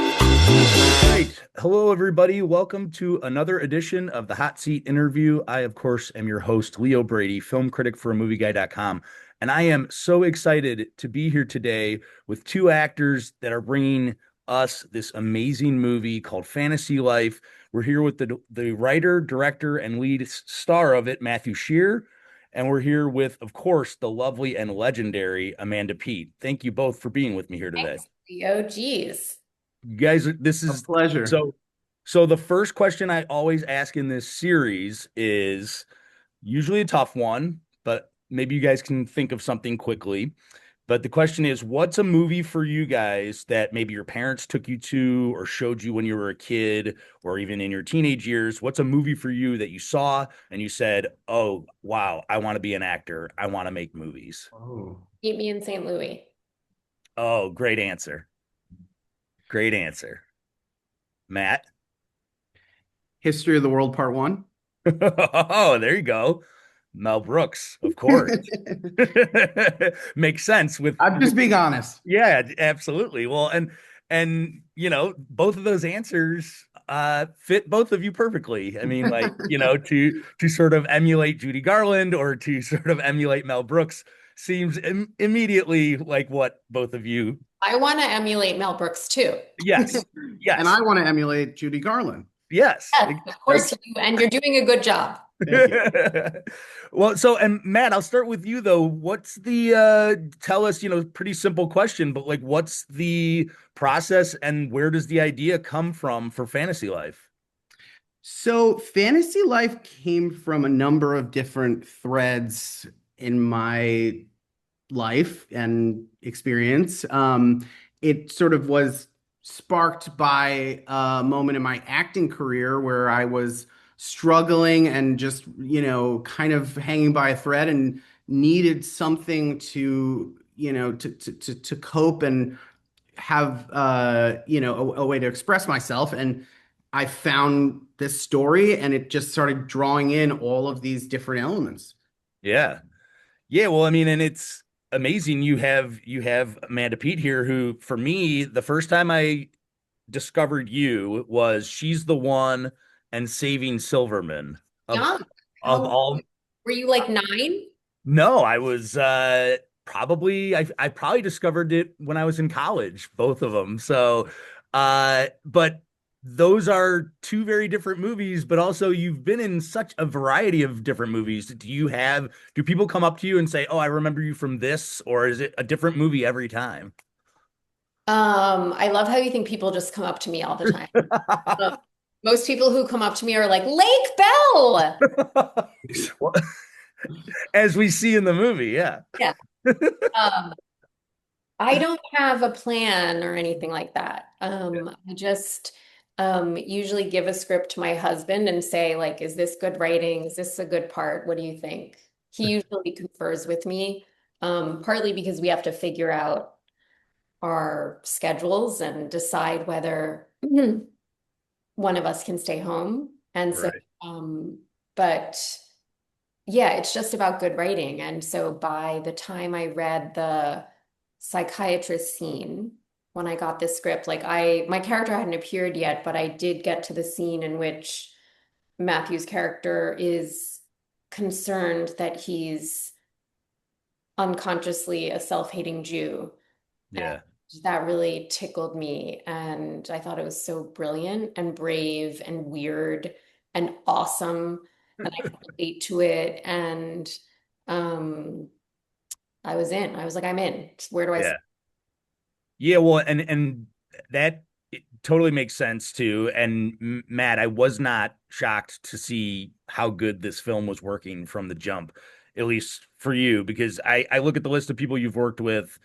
Right. Hello, everybody. Welcome to another edition of the Hot Seat Interview. I, of course, am your host, Leo Brady, film critic for AMovieGuy.com. And I am so excited to be here today with two actors that are bringing us this amazing movie called Fantasy Life. We're here with the writer, director, and lead star of it, Matthew Shear. And we're here with, of course, the lovely and legendary Amanda Peet. Thank you both for being with me here today. Thanks, Leo. Geez. You guys, this A is pleasure. so the first question I always ask in this series is usually a tough one, but maybe you guys can think of something quickly. But the question is, what's a movie for you guys that maybe your parents took you to or showed you when you were a kid or even in your teenage years? What's a movie for you that you saw and you said, "Oh, wow, I want to be an actor. I want to make movies." Oh, Meet me in St. Louis. Oh, great answer. Great answer. Matt. History of the World Part One. Oh, there you go. Mel Brooks, of course. Makes sense I'm just being honest. yeah, absolutely. Well, and both of those answers fit both of you perfectly. I mean, like, to sort of emulate Judy Garland or to sort of emulate Mel Brooks seems immediately like what both of you. I want to emulate Mel Brooks too. Yes. Yes. And I want to emulate Judy Garland. Yes. Yes, of course you do, and you're doing a good job. Thank you. Well, and Matt, I'll start with you though. What's the tell us, pretty simple question, but like what's the process and where does the idea come from for Fantasy Life? So, Fantasy Life came from a number of different threads in my life and experience. It sort of was sparked by a moment in my acting career where I was struggling and just, kind of hanging by a thread and needed something to cope and have, a way to express myself. And I found this story and it just started drawing in all of these different elements. Yeah. Yeah, well, I mean, and it's amazing you have Amanda Peet here, who for me, the first time I discovered you was She's the One and Saving Silverman of Young. of How all. were you, like 9? No, I was probably I probably discovered it when I was in college, both of them. So but those are two very different movies, but also you've been in such a variety of different movies. Do people come up to you and say, "Oh, I remember you from this," or is it a different movie every time? I love how you think people just come up to me all the time. Uh, Most people who come up to me are like, Lake Bell. Well, as we see in the movie, yeah. Yeah. Um, I don't have a plan or anything like that. I just usually give a script to my husband and say, like, is this good writing? Is this a good part? What do you think? He usually confers with me, partly because we have to figure out our schedules and decide whether one of us can stay home. And so, Right. but yeah, it's just about good writing. And so by the time I read the psychiatrist scene, when I got this script, like my character hadn't appeared yet, but I did get to the scene in which Matthew's character is concerned that he's unconsciously a self-hating Jew. Yeah. That really tickled me. And I thought it was so brilliant and brave and weird and awesome. And I could relate to it. And um, I was in. I was like, I'm in. Where do I Yeah. start? Yeah, well, and that it totally makes sense too. And Matt, I was not shocked to see how good this film was working from the jump, at least for you, because I look at the list of people you've worked with,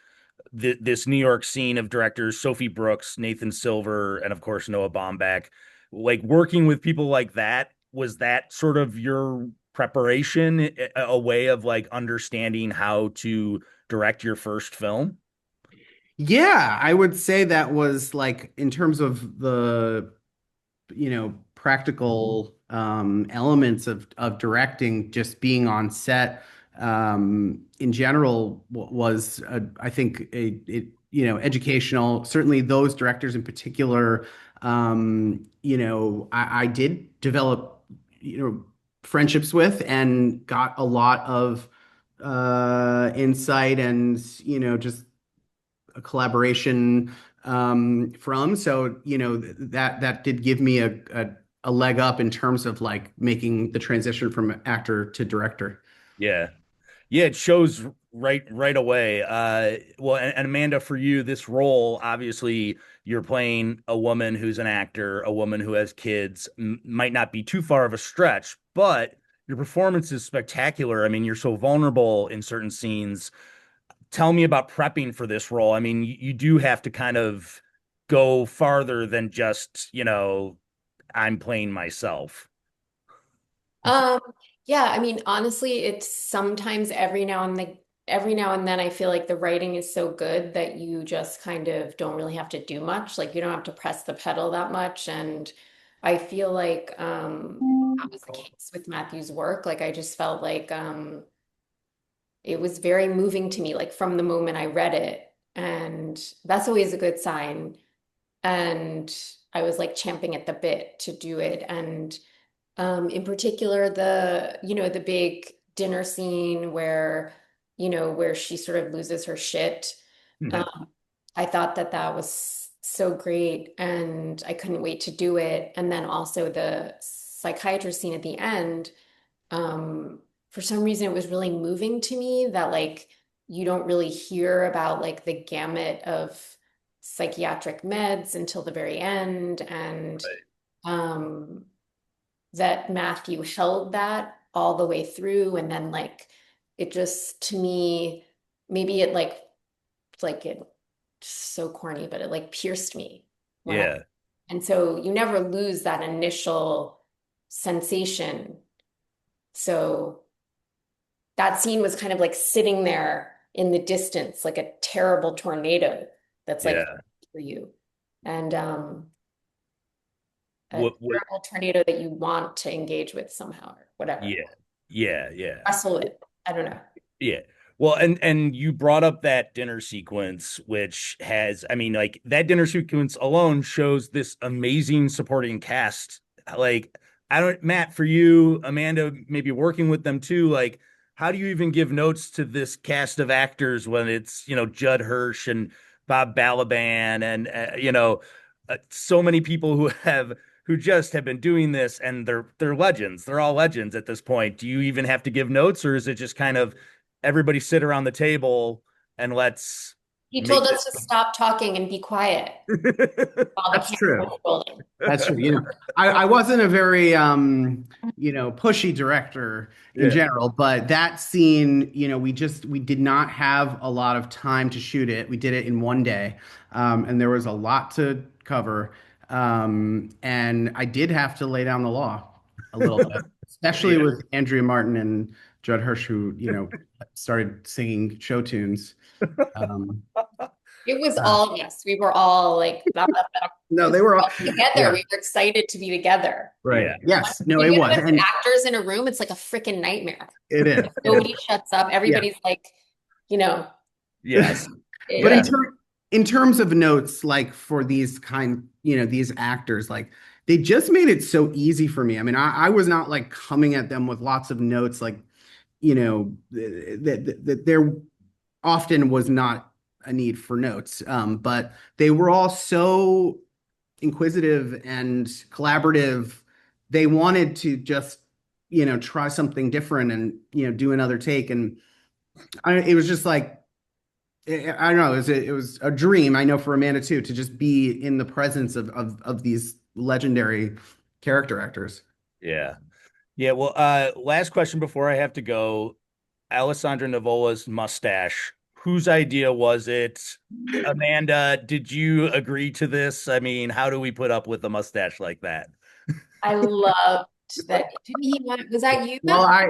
this New York scene of directors, Sophie Brooks, Nathan Silver, and of course Noah Baumbach. Like working with people like that, was that sort of your preparation, a way of like understanding how to direct your first film? Yeah, I would say that was like in terms of the, practical elements of directing, just being on set in general was, I think, educational. Certainly, those directors in particular. I did develop, friendships with and got a lot of insight and, just a collaboration from. So, that did give me a leg up in terms of like making the transition from actor to director. Yeah. Yeah, it shows right away. Well, and Amanda, for you, this role, obviously, you're playing a woman who's an actor, a woman who has kids, might not be too far of a stretch, but your performance is spectacular. I mean, you're so vulnerable in certain scenes. Tell me about prepping for this role. I mean, you do have to kind of go farther than just, I'm playing myself. Um, yeah, I mean, honestly, it's sometimes every now and then I feel like the writing is so good that you just kind of don't really have to do much. Like you don't have to press the pedal that much. And I feel like that was the case with Matthew's work. Like I just felt like it was very moving to me, like from the moment I read it. And that's always a good sign. And I was like champing at the bit to do it. And in particular, the big dinner scene where she sort of loses her shit. Um, I thought that that was so great, and I couldn't wait to do it. And then also the psychiatrist scene at the end. For some reason, it was really moving to me that like you don't really hear about like the gamut of psychiatric meds until the very end, and um that Matthew held that all the way through. And then like it just to me, maybe it's so corny, but it like pierced me when I Yeah, and so you never lose that initial sensation. So that scene was kind of like sitting there in the distance, like a terrible tornado that's like yeah. for you. And a What, terrible tornado that you want to engage with somehow or whatever. yeah, yeah, yeah. Wrestle with. I don't know. Yeah. Well, and you brought up that dinner sequence, which has, I mean, like that dinner sequence alone shows this amazing supporting cast. Like, I don't, Matt, for you, Amanda, maybe working with them too, like, how do you even give notes to this cast of actors when it's, Judd Hirsch and Bob Balaban and, so many people who just have been doing this and they're legends. They're all legends at this point. Do you even have to give notes, or is it just kind of everybody sit around the table and let's He told make us to stop talking and be quiet this. while the That's camera true. was rolling. That's true. I wasn't a very pushy director in Yeah, general, but that scene, we did not have a lot of time to shoot it. We did it in one day. And there was a lot to cover. And I did have to lay down the law a little bit, especially yeah, with Andrea Martin and Judd Hirsch, who, started singing show tunes. Um, It was uh, all yes. We were all like blah, blah, blah. no, Because they we were were all, all together. yeah, We were excited to be together. yeah, right. Yes, no, When it you was. have enough And actors in a room, it's like a freaking nightmare. it is. It is. Nobody shuts up. Yeah. Everybody's like, you know, yes, But it, yeah, in terms of notes, like for these actors, like they just made it so easy for me. I mean, I was not like coming at them with lots of notes, like, that there often was not a need for notes. But they were all so inquisitive and collaborative. They wanted to just, try something different and, do another take. And it was just like, I don't know. It was a dream. I know for Amanda too, to just be in the presence of these legendary character actors. yeah, yeah. Well, last question before I have to go. Alessandro Nivola's mustache. Whose idea was it? Amanda, did you agree to this? I mean, how do we put up with a mustache like that? I loved that. Didn't he want, was that you, Well, Matt?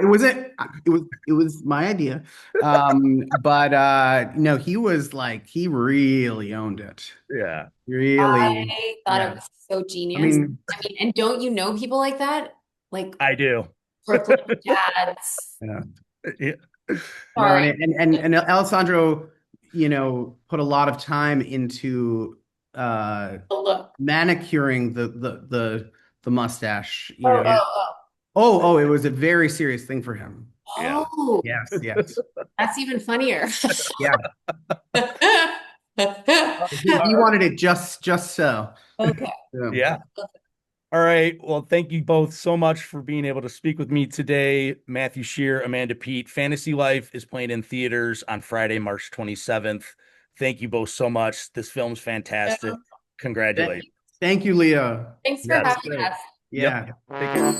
it was my idea. But no, he really owned it. Yeah. Really, I thought it yeah. was so I genius. mean, I mean, and don't you know people like that? like I do. Brooklyn dads. Yeah. Yeah. No, Sorry. and Alessandro, put a lot of time into Oh, look. manicuring the mustache, Oh, oh, Oh, it was a very serious thing for him. Yeah. oh. Oh, Yes, yes. that's even funnier. Yeah. He wanted it just so. Okay. Yeah. Yeah. All right. Well, thank you both so much for being able to speak with me today. Matthew Shear, Amanda Peet. Fantasy Life is playing in theaters on Friday, March 27th. Thank you both so much. This film's fantastic. Th- Congratulations. Thank you, Leah. Thanks for That was Yes. having great. us. Yep. Yeah. Take care.